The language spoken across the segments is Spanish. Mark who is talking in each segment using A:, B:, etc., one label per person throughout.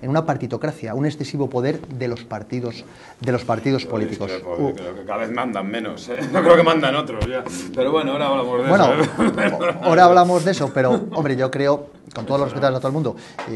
A: en una partitocracia, un excesivo poder de los partidos políticos.
B: Creo que cada vez mandan menos, ¿eh? No creo que mandan otros ya. Pero bueno, ahora hablamos de eso.
A: Ahora hablamos de eso, pero hombre, yo creo, con todos los respetos a todo el mundo,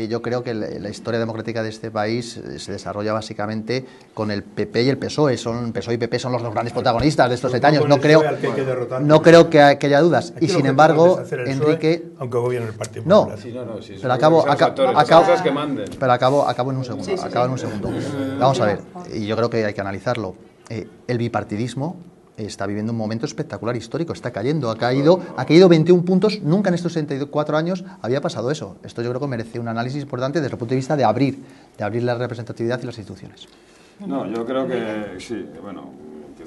A: yo creo que la historia democrática de este país se desarrolla básicamente con el PP y el PSOE. PSOE y PP son los dos grandes protagonistas de estos 7 años. No creo que haya dudas. Y sin embargo, Enrique,
C: aunque gobierne el Partido Popular.
A: Pero acabo en un segundo. Vamos a ver, y yo creo que hay que analizarlo. El bipartidismo está viviendo un momento espectacular histórico, está cayendo, ha caído 21 puntos, nunca en estos 64 años había pasado eso. Esto yo creo que merece un análisis importante desde el punto de vista de abrir la representatividad y las instituciones.
B: No, yo creo que sí, bueno,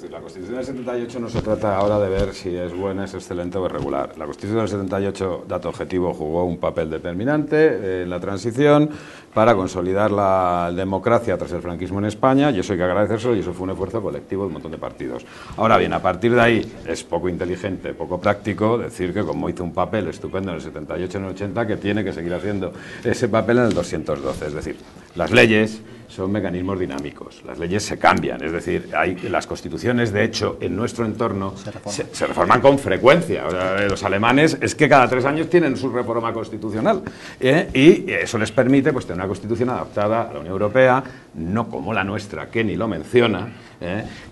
B: la Constitución del 78 no se trata ahora de ver si es buena, es excelente o es regular. La Constitución del 78, dato objetivo, jugó un papel determinante en la transición para consolidar la democracia tras el franquismo en España, y eso hay que agradecérselo, y eso fue un esfuerzo colectivo de un montón de partidos. Ahora bien, a partir de ahí es poco inteligente, poco práctico decir que como hizo un papel estupendo en el 78 y en el 80, que tiene que seguir haciendo ese papel en el 212. Es decir, las leyes son mecanismos dinámicos, las leyes se cambian, es decir, las constituciones, de hecho, en nuestro entorno se reforman con frecuencia. O sea, los alemanes es que cada 3 años tienen su reforma constitucional, y eso les permite pues tener una constitución adaptada a la Unión Europea, no como la nuestra, que ni lo menciona,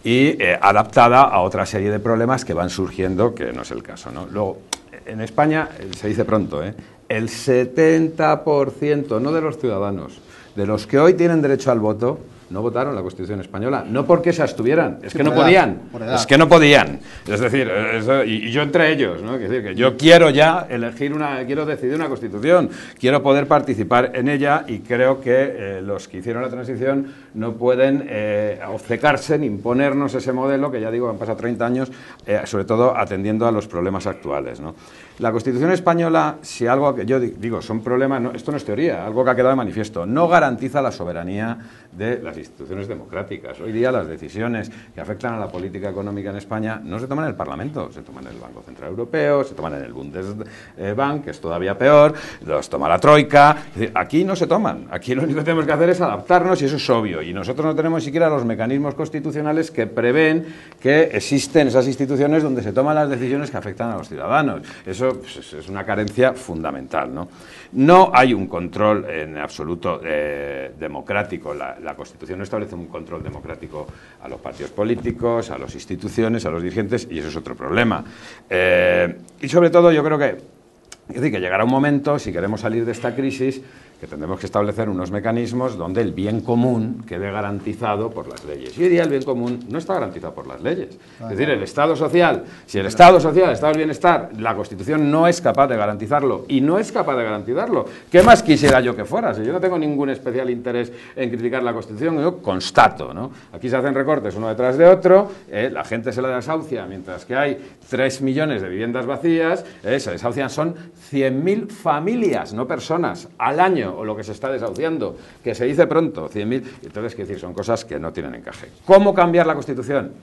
B: y adaptada a otra serie de problemas que van surgiendo, que no es el caso, ¿no? Luego, en España, se dice pronto, el 70%, no de los ciudadanos, de los que hoy tienen derecho al voto, no votaron la Constitución española, no porque se abstuvieran, es que no podían, es que no podían. Es decir, y yo entre ellos, ¿no? Es decir, que yo quiero ya quiero decidir una Constitución, quiero poder participar en ella, y creo que los que hicieron la transición no pueden obcecarse ni imponernos ese modelo, que ya digo, han pasado 30 años, sobre todo atendiendo a los problemas actuales, ¿no? La Constitución española, si algo que yo digo, son problemas, esto no es teoría, algo que ha quedado de manifiesto, no garantiza la soberanía de las instituciones democráticas. Hoy día las decisiones que afectan a la política económica en España no se toman en el Parlamento, se toman en el Banco Central Europeo, se toman en el Bundesbank, que es todavía peor, los toma la Troika. Es decir, aquí no se toman, aquí lo único que tenemos que hacer es adaptarnos, y eso es obvio, y nosotros no tenemos ni siquiera los mecanismos constitucionales que prevén que existen esas instituciones donde se toman las decisiones que afectan a los ciudadanos. Eso pues, es una carencia fundamental, ¿no? No hay un control en absoluto democrático. La Constitución no establece un control democrático a los partidos políticos, a las instituciones, a los dirigentes, y eso es otro problema. Y sobre todo yo creo que llegará un momento, si queremos salir de esta crisis, que tendremos que establecer unos mecanismos donde el bien común quede garantizado por las leyes. Y hoy día el bien común no está garantizado por las leyes. Es decir, el Estado social, si el Estado social, el Estado del bienestar, la Constitución no es capaz de garantizarlo, y no es capaz de garantizarlo, ¿qué más quisiera yo que fuera? Si yo no tengo ningún especial interés en criticar la Constitución, yo constato, ¿no? Aquí se hacen recortes uno detrás de otro, la gente se la desahucia, mientras que hay 3 millones de viviendas vacías, se desahucian, son 100.000 familias, no personas, al año, o lo que se está desahuciando, que se dice pronto, 100.000, entonces, quiero decir, son cosas que no tienen encaje. ¿Cómo cambiar la Constitución?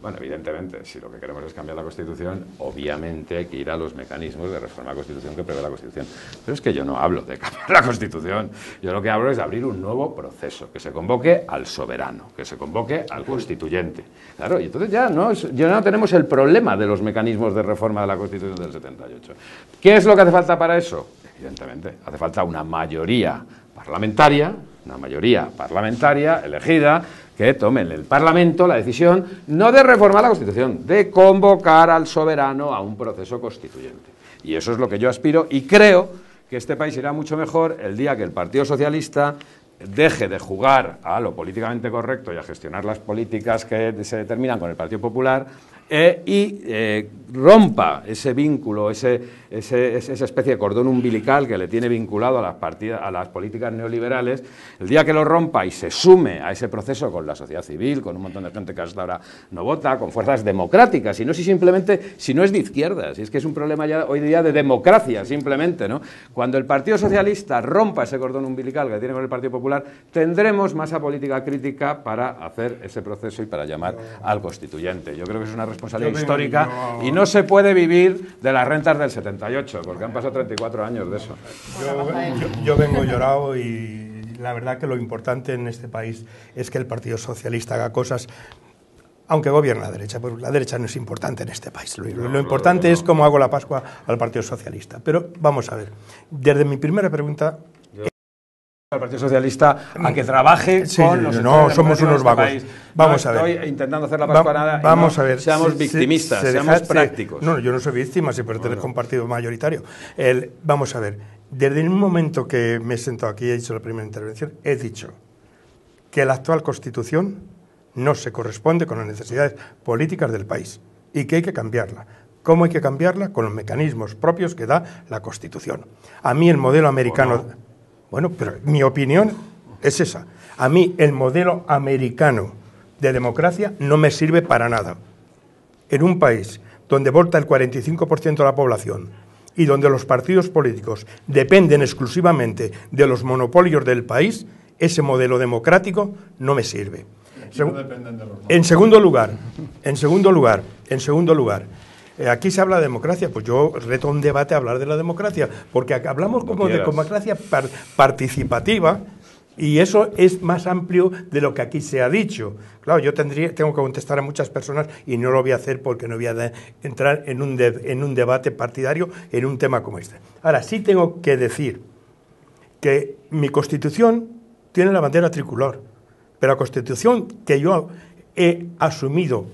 B: Bueno, evidentemente, si lo que queremos es cambiar la Constitución, obviamente hay que ir a los mecanismos de reforma de la Constitución que prevé la Constitución. Pero es que yo no hablo de cambiar la Constitución, yo lo que hablo es de abrir un nuevo proceso, que se convoque al soberano, que se convoque al constituyente. Claro, y entonces ya no tenemos el problema de los mecanismos de reforma de la Constitución del 78. ¿Qué es lo que hace falta para eso? Evidentemente, hace falta una mayoría parlamentaria elegida, que tome en el Parlamento la decisión no de reformar la Constitución, de convocar al soberano a un proceso constituyente. Y eso es lo que yo aspiro, y creo que este país irá mucho mejor el día que el Partido Socialista deje de jugar a lo políticamente correcto y a gestionar las políticas que se determinan con el Partido Popular, y rompa ese vínculo, esa especie de cordón umbilical que le tiene vinculado a las políticas neoliberales. El día que lo rompa y se sume a ese proceso con la sociedad civil, con un montón de gente que hasta ahora no vota, con fuerzas democráticas, y no si no es de izquierdas, y es que es un problema ya hoy día de democracia, simplemente, ¿no? Cuando el Partido Socialista rompa ese cordón umbilical que tiene con el Partido Popular, tendremos masa política crítica para hacer ese proceso y para llamar al constituyente. Yo creo que es una responsabilidad histórica, y no se puede vivir de las rentas del 78, porque han pasado 34 años de eso.
C: Yo vengo llorado y la verdad que lo importante en este país es que el Partido Socialista haga cosas, aunque gobierna la derecha, pero la derecha no es importante en este país. Lo importante es cómo hago la Pascua al Partido Socialista. Pero vamos a ver, desde mi primera pregunta...
B: El Partido Socialista a que trabaje con los
C: no, somos unos vagos. Vamos a ver.
B: Estoy intentando hacer la pascuanada.
C: Vamos a ver.
B: Seamos victimistas, seamos prácticos.
C: No, yo no soy víctima, si pertenezco a un partido mayoritario. Vamos a ver. Desde el momento que me he sentado aquí y he hecho la primera intervención, he dicho que la actual Constitución no se corresponde con las necesidades políticas del país y que hay que cambiarla. ¿Cómo hay que cambiarla? Con los mecanismos propios que da la Constitución. A mí el modelo americano... Bueno, pero mi opinión es esa. A mí el modelo americano de democracia no me sirve para nada. En un país donde vota el 45% de la población y donde los partidos políticos dependen exclusivamente de los monopolios del país, ese modelo democrático no me sirve. En segundo lugar, aquí se habla de democracia, pues yo reto a un debate a hablar de la democracia, porque hablamos como de democracia participativa y eso es más amplio de lo que aquí se ha dicho. Claro, yo tengo que contestar a muchas personas y no lo voy a hacer porque no voy a entrar en un debate partidario en un tema como este. Ahora, sí tengo que decir que mi Constitución tiene la bandera tricolor, pero la Constitución que yo he asumido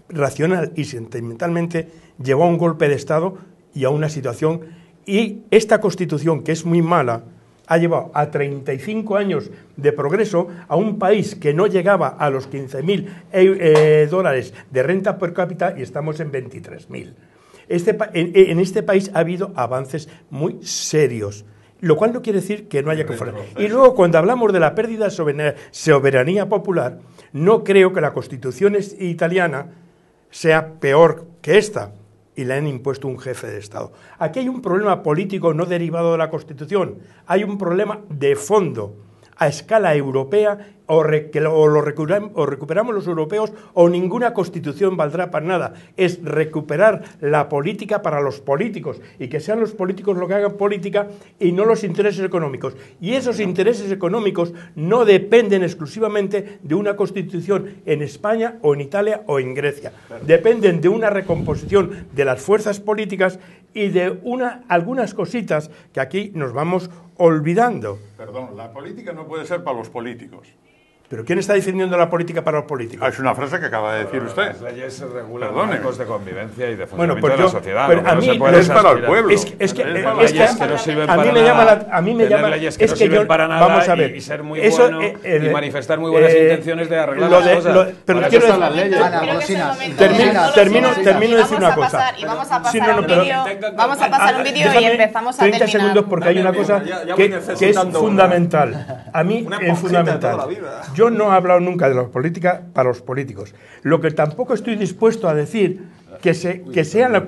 C: racional y sentimentalmente llevó a un golpe de Estado y a una situación, y esta Constitución, que es muy mala, ha llevado a 35 años de progreso a un país que no llegaba a los 15.000 dólares de renta per cápita y estamos en 23.000. En este país ha habido avances muy serios, lo cual no quiere decir que no haya que ofrecer. Y luego, cuando hablamos de la pérdida de soberanía popular, no creo que la Constitución italiana sea peor que esta, y le han impuesto un jefe de Estado. Aquí hay un problema político no derivado de la Constitución, hay un problema de fondo a escala europea, o recuperamos los europeos o ninguna Constitución valdrá para nada. Es recuperar la política para los políticos y que sean los políticos los que hagan política y no los intereses económicos. Y esos intereses económicos no dependen exclusivamente de una Constitución en España o en Italia o en Grecia. Dependen de una recomposición de las fuerzas políticas y de algunas cositas que aquí nos vamos olvidando.
D: Perdón, la política no puede ser para los políticos.
C: ¿Pero quién está defendiendo la política para los políticos?
D: Es una frase que acaba de decir usted.
B: Las leyes regulan marcos de convivencia y de funcionamiento
C: pues
B: de la sociedad.
C: Pero a mí
D: es para el pueblo.
C: A mí me llama
B: leyes que no sirven para nada.
C: Vamos a ver,
B: y ser muy bueno y manifestar muy buenas intenciones de arreglar las cosas.
C: Pero
B: para
C: quiero
B: eso están las leyes.
C: Termino de decir una cosa.
E: Y vamos a pasar un vídeo y empezamos a terminar.
C: 30 segundos porque hay una cosa que es fundamental. A mí es fundamental. Yo no he hablado nunca de la política para los políticos. Lo que tampoco estoy dispuesto a decir que sean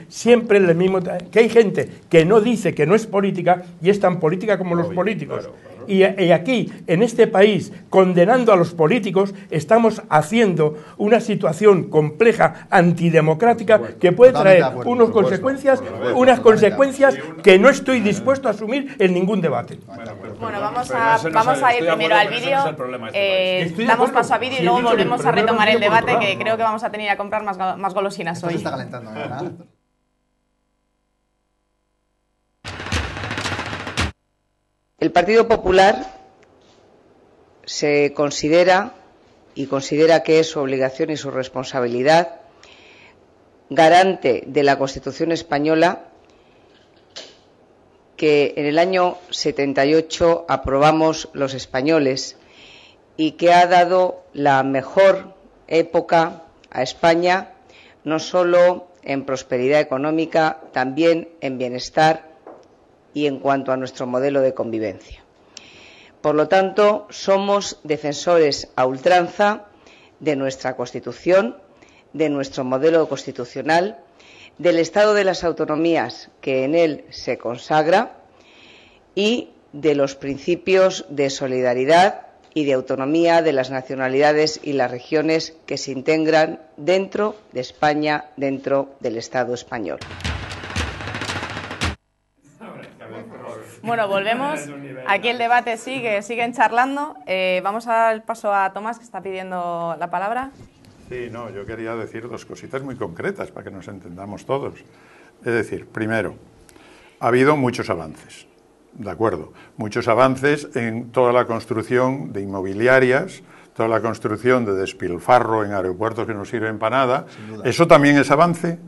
C: siempre el mismo, que hay gente que no dice que no es política y es tan política como los políticos. Y aquí, en este país, condenando a los políticos, estamos haciendo una situación compleja, antidemocrática, que puede traer unas consecuencias que no estoy dispuesto a asumir en ningún debate.
E: Bueno, vamos a ir primero al vídeo. Damos paso a vídeo y luego volvemos a retomar el debate, que creo que vamos a tener que comprar más golosinas hoy.
A: Se está calentando, ¿verdad?
F: El Partido Popular se considera que es su obligación y su responsabilidad, garante de la Constitución española, que en el año 78 aprobamos los españoles y que ha dado la mejor época a España, no solo en prosperidad económica, también en bienestar y en cuanto a nuestro modelo de convivencia. Por lo tanto, somos defensores a ultranza de nuestra Constitución, de nuestro modelo constitucional, del Estado de las autonomías que en él se consagra y de los principios de solidaridad y de autonomía de las nacionalidades y las regiones que se integran dentro de España, dentro del Estado español.
E: Bueno, volvemos. Aquí el debate sigue, siguen charlando. Vamos al paso a Tomás, que está pidiendo la palabra.
D: Sí, no, yo quería decir dos cositas muy concretas para que nos entendamos todos. Es decir, primero, ha habido muchos avances, ¿de acuerdo? Muchos avances en toda la construcción de inmobiliarias, toda la construcción de despilfarro en aeropuertos que no sirven para nada. ¿Eso también es avance?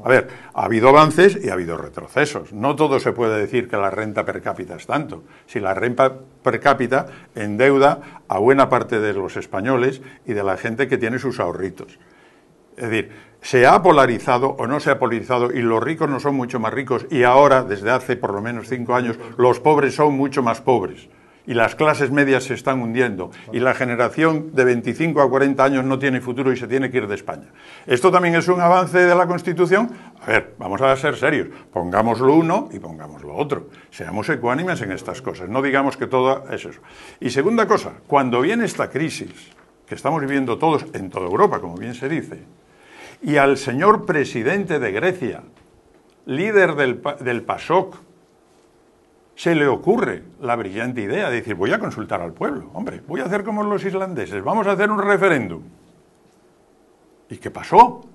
D: A ver, ha habido avances y ha habido retrocesos. No todo se puede decir que la renta per cápita es tanto. Si la renta per cápita endeuda a buena parte de los españoles y de la gente que tiene sus ahorritos. Es decir, se ha polarizado o no se ha polarizado y los ricos no son mucho más ricos y ahora, desde hace por lo menos 5 años, los pobres son mucho más pobres. Y las clases medias se están hundiendo y la generación de 25 a 40 años no tiene futuro y se tiene que ir de España. ¿Esto también es un avance de la Constitución? A ver, vamos a ser serios, pongamos lo uno y pongamos lo otro. Seamos ecuánimes en estas cosas, no digamos que todo es eso. Y segunda cosa, cuando viene esta crisis, que estamos viviendo todos en toda Europa, como bien se dice, y al señor presidente de Grecia, líder del PASOK, se le ocurre la brillante idea de decir, voy a consultar al pueblo, hombre, voy a hacer como los islandeses, vamos a hacer un referéndum. ¿Y qué pasó?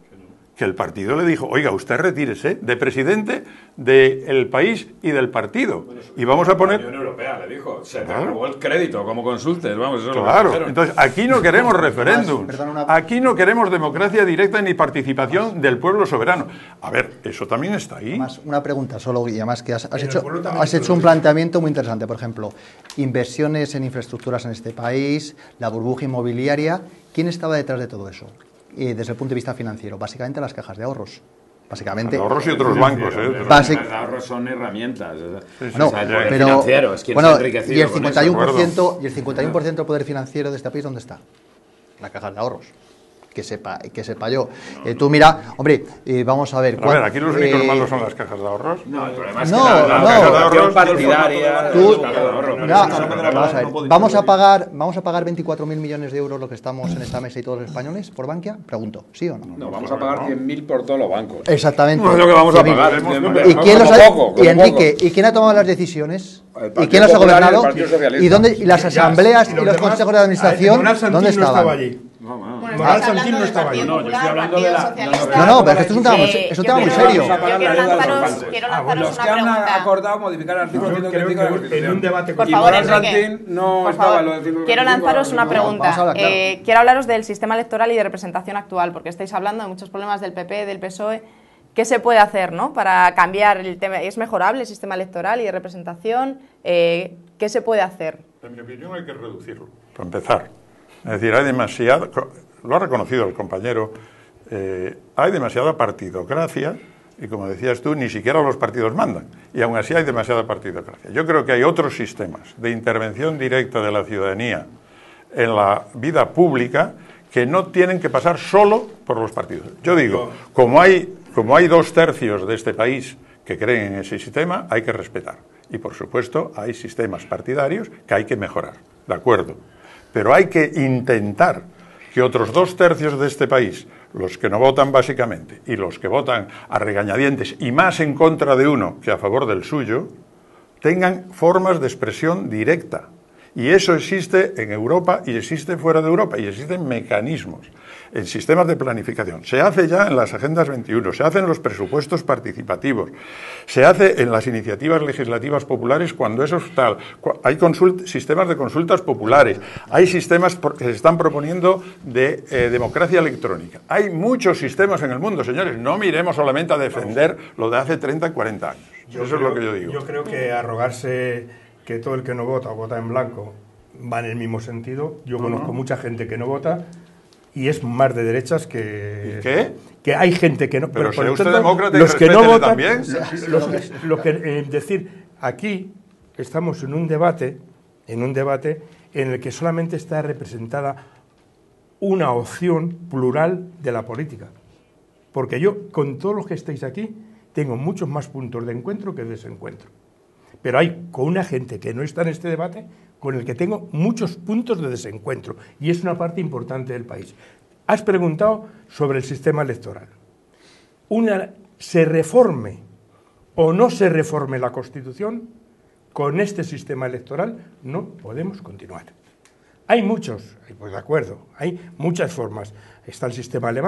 D: Que el partido le dijo, oiga, usted retírese de presidente del país y del partido.
B: Bueno,
D: y vamos a poner...
B: La Unión Europea le dijo, se te robó el crédito, como consultes, vamos, eso
D: claro,
B: es lo que
D: entonces aquí no queremos referéndum, aquí no queremos democracia directa ni participación del pueblo soberano. A ver, eso también está ahí.
A: Además, una pregunta solo, y además que has hecho un planteamiento muy interesante, por ejemplo, inversiones en infraestructuras en este país, la burbuja inmobiliaria, ¿quién estaba detrás de todo eso? Desde el punto de vista financiero, básicamente las cajas de ahorros. Básicamente.
D: Ahorros y otros bancos,
B: Las cajas de ahorros son herramientas.
A: No, pero
B: financieros, quien se ha enriquecido
A: y el 51% del poder financiero de este país, ¿dónde está? Las cajas de ahorros. Que sepa yo. Tú mira, hombre, vamos a ver.
D: A ver, aquí los únicos malos son las cajas de ahorros.
B: No, el problema es que las cajas de ahorros partidaria.
A: Vamos a pagar 24.000 millones de euros lo que estamos en esta mesa y todos los españoles por Bankia, pregunto, ¿sí o no?
B: No, vamos a pagar 100.000 por todos los bancos.
A: Exactamente.
B: No es lo que vamos a pagar.
A: ¿Y Enrique, ¿y quién ha tomado las decisiones? ¿Y quién las ha gobernado? ¿Y las asambleas y los consejos de administración dónde estaban?
C: Moral Santín no estaba ahí.
B: No, yo estoy hablando de la...
A: No, pero esto es un tema muy serio.
E: Quiero lanzaros una
G: los que han acordado modificar el artículo 135 de la Constitución.
C: En un debate
E: por favor,
G: Moral Santín no estaba lo de...
E: Quiero lanzaros una pregunta. Quiero hablaros del sistema electoral y de representación actual, porque estáis hablando de muchos problemas del PP, del PSOE. ¿Qué se puede hacer, ¿no?, para cambiar el tema? ¿Es mejorable el sistema electoral y de representación? ¿Qué se puede hacer?
D: En mi opinión hay que reducirlo, para empezar. Es decir, hay demasiado... Lo ha reconocido el compañero, hay demasiada partidocracia y, como decías tú, ni siquiera los partidos mandan y aún así hay demasiada partidocracia. Yo creo que hay otros sistemas de intervención directa de la ciudadanía en la vida pública que no tienen que pasar solo por los partidos. Yo digo, como hay 2/3 de este país que creen en ese sistema, hay que respetar. Y, por supuesto, hay sistemas partidarios que hay que mejorar, ¿de acuerdo? Pero hay que intentar que otros 2/3 de este país, los que no votan básicamente y los que votan a regañadientes y más en contra de uno que a favor del suyo, tengan formas de expresión directa. Y eso existe en Europa y existe fuera de Europa y existen mecanismos en sistemas de planificación. Se hace ya en las Agendas 21, se hace en los presupuestos participativos, se hace en las iniciativas legislativas populares cuando eso es tal. Hay sistemas de consultas populares, hay sistemas que se están proponiendo de democracia electrónica. Hay muchos sistemas en el mundo, señores. No miremos solamente a defender lo de hace 30, 40 años. Eso es lo que yo digo.
C: Yo creo que arrogarse que todo el que no vota o vota en blanco va en el mismo sentido. Yo conozco mucha gente que no vota y es más de derechas que...
D: ¿Y qué?
C: Que hay gente que no...
D: Pero sea usted demócrata y
C: los que no votan
D: también.
C: Decir, aquí estamos en un debate en el que solamente está representada una opción plural de la política. Porque yo, con todos los que estáis aquí, tengo muchos más puntos de encuentro que de desencuentro. Pero hay con una gente que no está en este debate con el que tengo muchos puntos de desencuentro y es una parte importante del país. Has preguntado sobre el sistema electoral. Se reforme o no se reforme la Constitución, con este sistema electoral no podemos continuar. Hay muchos, pues de acuerdo, hay muchas formas. Está el sistema alemán.